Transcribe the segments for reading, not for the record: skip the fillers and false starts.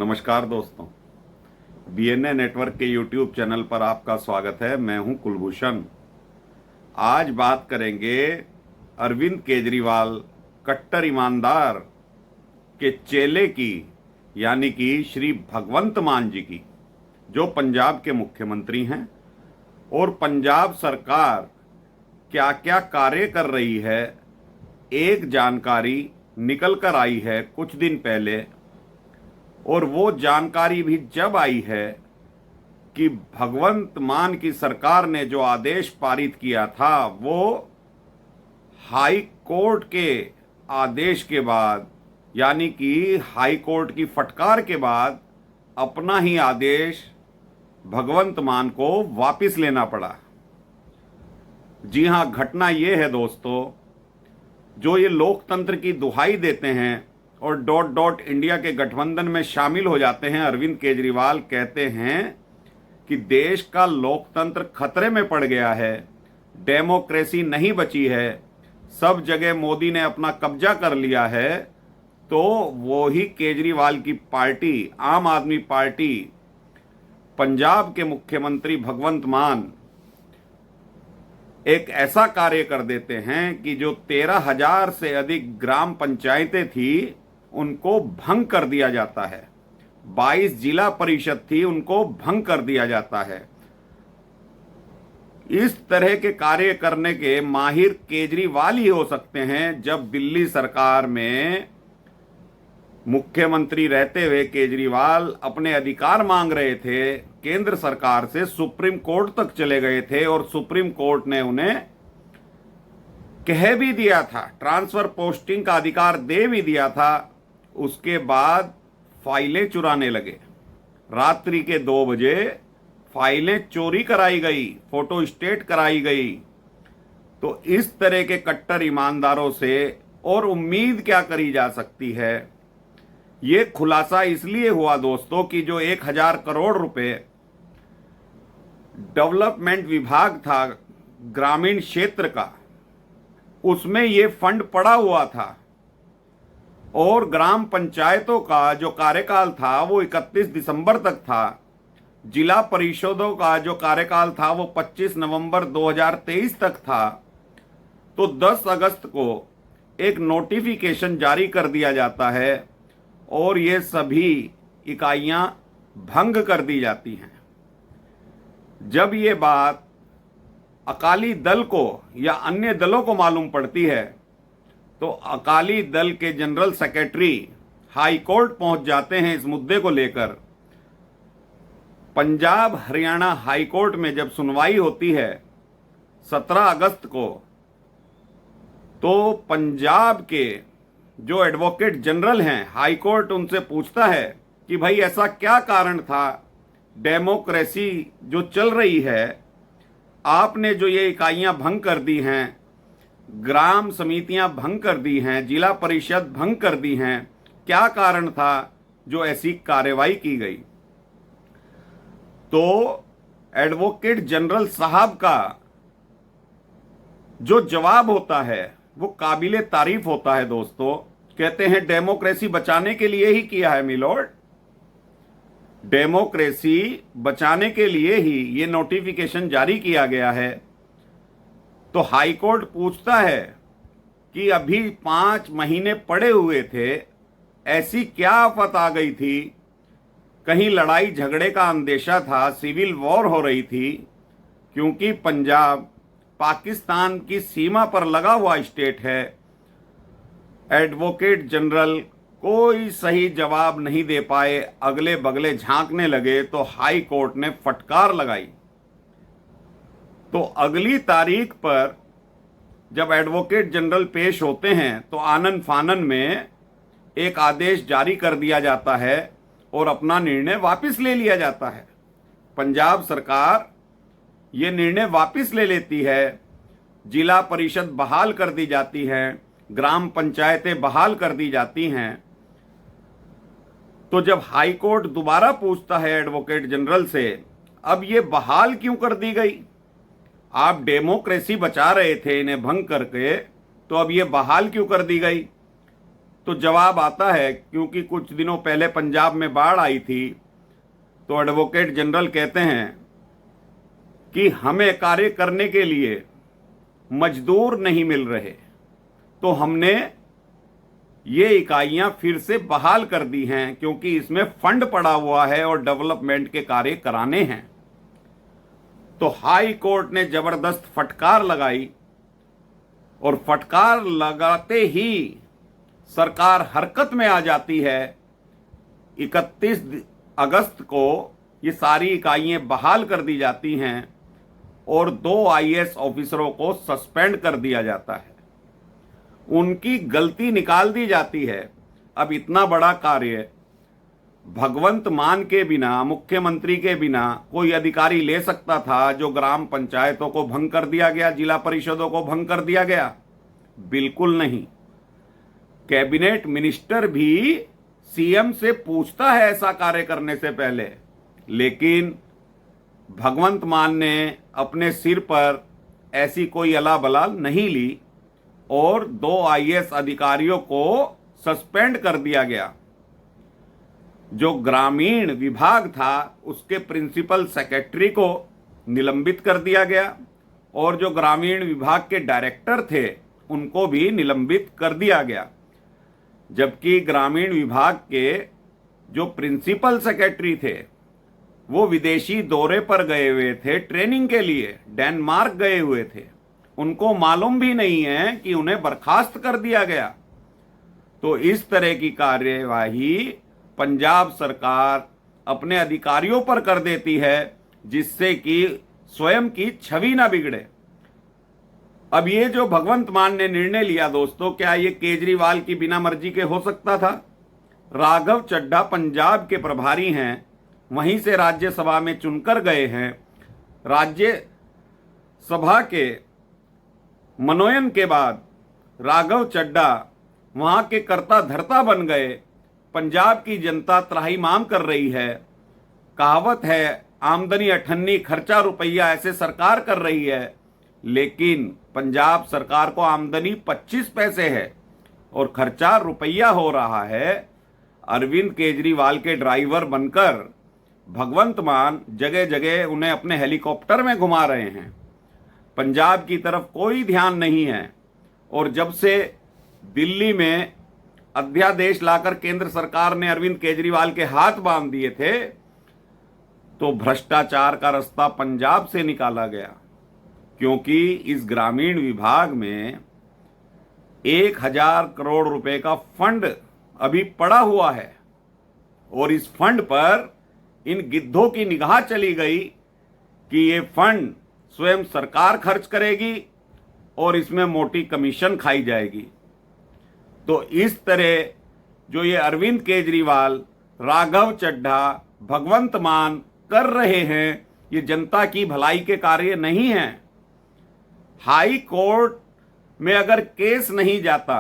नमस्कार दोस्तों, BNA network के यूट्यूब चैनल पर आपका स्वागत है। मैं हूं कुलभूषण। आज बात करेंगे अरविंद केजरीवाल कट्टर ईमानदार के चेले की, यानी कि श्री भगवंत मान जी की, जो पंजाब के मुख्यमंत्री हैं। और पंजाब सरकार क्या क्या कार्य कर रही है, एक जानकारी निकल कर आई है कुछ दिन पहले। और वो जानकारी भी जब आई है कि भगवंत मान की सरकार ने जो आदेश पारित किया था, वो हाई कोर्ट के आदेश के बाद, यानी कि हाई कोर्ट की फटकार के बाद, अपना ही आदेश भगवंत मान को वापस लेना पड़ा। जी हां, घटना ये है दोस्तों, जो ये लोकतंत्र की दुहाई देते हैं और डॉट डॉट इंडिया के गठबंधन में शामिल हो जाते हैं, अरविंद केजरीवाल कहते हैं कि देश का लोकतंत्र खतरे में पड़ गया है, डेमोक्रेसी नहीं बची है, सब जगह मोदी ने अपना कब्जा कर लिया है। तो वो ही केजरीवाल की पार्टी, आम आदमी पार्टी, पंजाब के मुख्यमंत्री भगवंत मान एक ऐसा कार्य कर देते हैं कि जो 13,000 से अधिक ग्राम पंचायतें थी उनको भंग कर दिया जाता है। 22 जिला परिषद थी, उनको भंग कर दिया जाता है। इस तरह के कार्य करने के माहिर केजरीवाल ही हो सकते हैं। जब दिल्ली सरकार में मुख्यमंत्री रहते हुए केजरीवाल अपने अधिकार मांग रहे थे, केंद्र सरकार से सुप्रीम कोर्ट तक चले गए थे और सुप्रीम कोर्ट ने उन्हें कह भी दिया था, ट्रांसफर पोस्टिंग का अधिकार दे भी दिया था। उसके बाद फाइलें चुराने लगे। रात्रि के 2 बजे फाइलें चोरी कराई गई, फोटो स्टेट कराई गई। तो इस तरह के कट्टर ईमानदारों से और उम्मीद क्या करी जा सकती है। ये खुलासा इसलिए हुआ दोस्तों कि जो 1,000 करोड़ रुपए डेवलपमेंट विभाग था ग्रामीण क्षेत्र का, उसमें ये फंड पड़ा हुआ था। और ग्राम पंचायतों का जो कार्यकाल था वो 31 दिसंबर तक था। जिला परिषदों का जो कार्यकाल था वो 25 नवंबर 2023 तक था। तो 10 अगस्त को एक नोटिफिकेशन जारी कर दिया जाता है और ये सभी इकाइयां भंग कर दी जाती हैं। जब ये बात अकाली दल को या अन्य दलों को मालूम पड़ती है तो अकाली दल के जनरल सेक्रेटरी हाई कोर्ट पहुंच जाते हैं इस मुद्दे को लेकर। पंजाब हरियाणा हाई कोर्ट में जब सुनवाई होती है 17 अगस्त को, तो पंजाब के जो एडवोकेट जनरल हैं, हाई कोर्ट उनसे पूछता है कि भाई ऐसा क्या कारण था, डेमोक्रेसी जो चल रही है, आपने जो ये इकाइयां भंग कर दी हैं, ग्राम समितियां भंग कर दी हैं, जिला परिषद भंग कर दी हैं, क्या कारण था जो ऐसी कार्रवाई की गई। तो एडवोकेट जनरल साहब का जो जवाब होता है वो काबिले तारीफ होता है दोस्तों। कहते हैं डेमोक्रेसी बचाने के लिए ही किया है मिलोड, डेमोक्रेसी बचाने के लिए ही ये नोटिफिकेशन जारी किया गया है। तो हाई कोर्ट पूछता है कि अभी 5 महीने पड़े हुए थे, ऐसी क्या आफत आ गई थी, कहीं लड़ाई झगड़े का अंदेशा था, सिविल वॉर हो रही थी, क्योंकि पंजाब पाकिस्तान की सीमा पर लगा हुआ स्टेट है। एडवोकेट जनरल कोई सही जवाब नहीं दे पाए, अगले बगले झांकने लगे। तो हाई कोर्ट ने फटकार लगाई। तो अगली तारीख पर जब एडवोकेट जनरल पेश होते हैं तो आनन फानन में एक आदेश जारी कर दिया जाता है और अपना निर्णय वापस ले लिया जाता है। पंजाब सरकार ये निर्णय वापस ले लेती है, जिला परिषद बहाल कर दी जाती है, ग्राम पंचायतें बहाल कर दी जाती हैं। तो जब हाई कोर्ट दोबारा पूछता है एडवोकेट जनरल से, अब ये बहाल क्यों कर दी गई, आप डेमोक्रेसी बचा रहे थे इन्हें भंग करके, तो अब ये बहाल क्यों कर दी गई। तो जवाब आता है, क्योंकि कुछ दिनों पहले पंजाब में बाढ़ आई थी, तो एडवोकेट जनरल कहते हैं कि हमें कार्य करने के लिए मजदूर नहीं मिल रहे, तो हमने ये इकाइयां फिर से बहाल कर दी हैं, क्योंकि इसमें फंड पड़ा हुआ है और डेवलपमेंट के कार्य कराने हैं। तो हाई कोर्ट ने जबरदस्त फटकार लगाई और फटकार लगाते ही सरकार हरकत में आ जाती है। 31 अगस्त को ये सारी इकाइयां बहाल कर दी जाती हैं और 2 आईएएस ऑफिसरों को सस्पेंड कर दिया जाता है, उनकी गलती निकाल दी जाती है। अब इतना बड़ा कार्य भगवंत मान के बिना, मुख्यमंत्री के बिना कोई अधिकारी ले सकता था, जो ग्राम पंचायतों को भंग कर दिया गया, जिला परिषदों को भंग कर दिया गया? बिल्कुल नहीं। कैबिनेट मिनिस्टर भी सीएम से पूछता है ऐसा कार्य करने से पहले, लेकिन भगवंत मान ने अपने सिर पर ऐसी कोई अला-बला नहीं ली और 2 आईएएस अधिकारियों को सस्पेंड कर दिया गया। जो ग्रामीण विभाग था उसके प्रिंसिपल सेक्रेटरी को निलंबित कर दिया गया और जो ग्रामीण विभाग के डायरेक्टर थे उनको भी निलंबित कर दिया गया। जबकि ग्रामीण विभाग के जो प्रिंसिपल सेक्रेटरी थे वो विदेशी दौरे पर गए हुए थे, ट्रेनिंग के लिए डेनमार्क गए हुए थे, उनको मालूम भी नहीं है कि उन्हें बर्खास्त कर दिया गया। तो इस तरह की कार्यवाही पंजाब सरकार अपने अधिकारियों पर कर देती है, जिससे कि स्वयं की छवि ना बिगड़े। अब ये जो भगवंत मान ने निर्णय लिया दोस्तों, क्या ये केजरीवाल की बिना मर्जी के हो सकता था? राघव चड्ढा पंजाब के प्रभारी हैं, वहीं से राज्यसभा में चुनकर गए हैं। राज्यसभा के मनोनयन के बाद राघव चड्ढा वहां के कर्ता धर्ता बन गए। पंजाब की जनता त्राहिमाम कर रही है। कहावत है, आमदनी अठन्नी खर्चा रुपया, ऐसे सरकार कर रही है, लेकिन पंजाब सरकार को आमदनी 25 पैसे है और खर्चा रुपया हो रहा है। अरविंद केजरीवाल के ड्राइवर बनकर भगवंत मान जगह जगह उन्हें अपने हेलीकॉप्टर में घुमा रहे हैं। पंजाब की तरफ कोई ध्यान नहीं है। और जब से दिल्ली में अध्यादेश लाकर केंद्र सरकार ने अरविंद केजरीवाल के हाथ बांध दिए थे, तो भ्रष्टाचार का रास्ता पंजाब से निकाला गया, क्योंकि इस ग्रामीण विभाग में 1000 करोड़ रुपए का फंड अभी पड़ा हुआ है और इस फंड पर इन गिद्धों की निगाह चली गई कि ये फंड स्वयं सरकार खर्च करेगी और इसमें मोटी कमीशन खाई जाएगी। तो इस तरह जो ये अरविंद केजरीवाल, राघव चड्ढा, भगवंत मान कर रहे हैं, ये जनता की भलाई के कार्य नहीं हैं। हाई कोर्ट में अगर केस नहीं जाता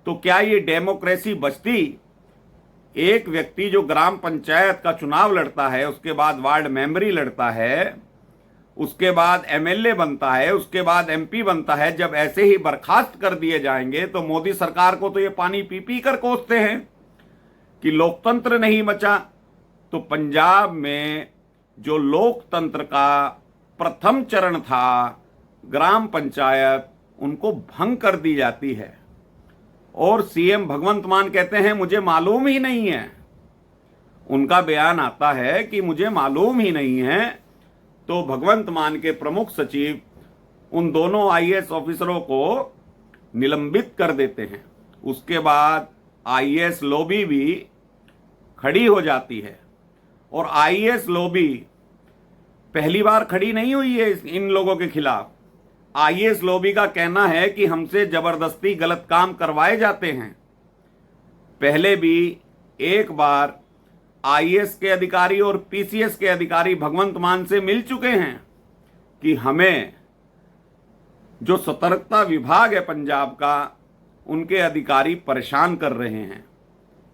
तो क्या ये डेमोक्रेसी बचती? एक व्यक्ति जो ग्राम पंचायत का चुनाव लड़ता है, उसके बाद वार्ड मेंबरी लड़ता है, उसके बाद एमएलए बनता है, उसके बाद एमपी बनता है, जब ऐसे ही बर्खास्त कर दिए जाएंगे तो मोदी सरकार को तो ये पानी पी पी कर कोसते हैं कि लोकतंत्र नहीं बचा। तो पंजाब में जो लोकतंत्र का प्रथम चरण था, ग्राम पंचायत, उनको भंग कर दी जाती है और सीएम भगवंत मान कहते हैं मुझे मालूम ही नहीं है। उनका बयान आता है कि मुझे मालूम ही नहीं है। तो भगवंत मान के प्रमुख सचिव उन दोनों आईएएस ऑफिसरों को निलंबित कर देते हैं। उसके बाद आईएएस लॉबी भी खड़ी हो जाती है और आईएएस लॉबी पहली बार खड़ी नहीं हुई है इन लोगों के खिलाफ। आईएएस लॉबी का कहना है कि हमसे जबरदस्ती गलत काम करवाए जाते हैं। पहले भी एक बार आईएएस के अधिकारी और पीसीएस के अधिकारी भगवंत मान से मिल चुके हैं कि हमें जो सतर्कता विभाग है पंजाब का, उनके अधिकारी परेशान कर रहे हैं।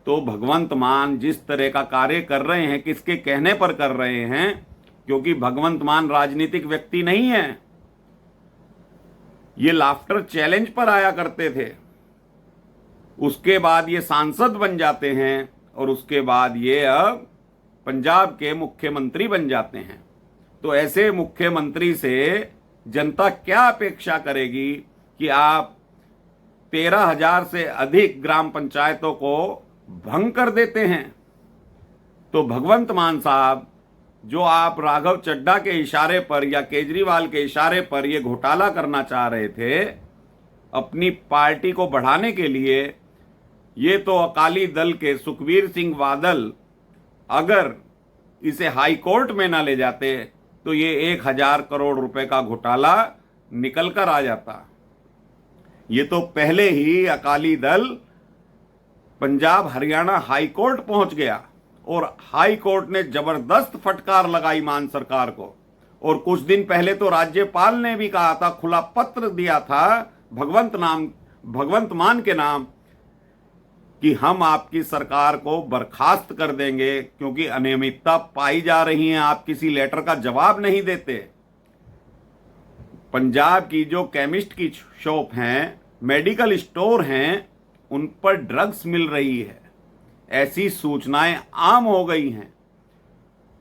तो भगवंत मान जिस तरह का कार्य कर रहे हैं, किसके कहने पर कर रहे हैं? क्योंकि भगवंत मान राजनीतिक व्यक्ति नहीं है। ये लाफ्टर चैलेंज पर आया करते थे उसके बाद ये सांसद बन जाते हैं और उसके बाद ये अब पंजाब के मुख्यमंत्री बन जाते हैं। तो ऐसे मुख्यमंत्री से जनता क्या अपेक्षा करेगी कि आप 13,000 से अधिक ग्राम पंचायतों को भंग कर देते हैं। तो भगवंत मान साहब, जो आप राघव चड्ढा के इशारे पर या केजरीवाल के इशारे पर ये घोटाला करना चाह रहे थे अपनी पार्टी को बढ़ाने के लिए, ये तो अकाली दल के सुखबीर सिंह बादल अगर इसे हाई कोर्ट में ना ले जाते तो ये 1,000 करोड़ रुपए का घोटाला निकल कर आ जाता। ये तो पहले ही अकाली दल पंजाब हरियाणा हाई कोर्ट पहुंच गया और हाई कोर्ट ने जबरदस्त फटकार लगाई मान सरकार को। और कुछ दिन पहले तो राज्यपाल ने भी कहा था, खुला पत्र दिया था भगवंत मान के नाम कि हम आपकी सरकार को बर्खास्त कर देंगे क्योंकि अनियमितता पाई जा रही है। आप किसी लेटर का जवाब नहीं देते। पंजाब की जो केमिस्ट की शॉप हैं, मेडिकल स्टोर हैं, उन पर ड्रग्स मिल रही है, ऐसी सूचनाएं आम हो गई हैं।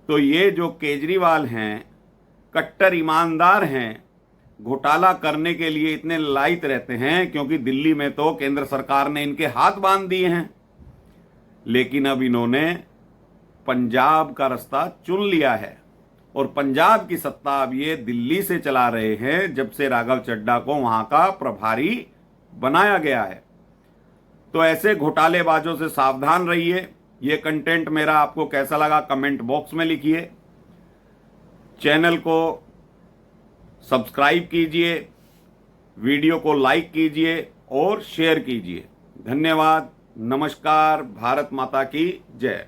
तो ये जो केजरीवाल हैं, कट्टर ईमानदार हैं, घोटाला करने के लिए इतने लायक रहते हैं क्योंकि दिल्ली में तो केंद्र सरकार ने इनके हाथ बांध दिए हैं। लेकिन अब इन्होंने पंजाब का रास्ता चुन लिया है और पंजाब की सत्ता अब ये दिल्ली से चला रहे हैं जब से राघव चड्ढा को वहां का प्रभारी बनाया गया है। तो ऐसे घोटालेबाजों से सावधान रहिए। ये कंटेंट मेरा आपको कैसा लगा कमेंट बॉक्स में लिखिए। चैनल को सब्सक्राइब कीजिए, वीडियो को लाइक कीजिए और शेयर कीजिए। धन्यवाद। नमस्कार। भारत माता की जय।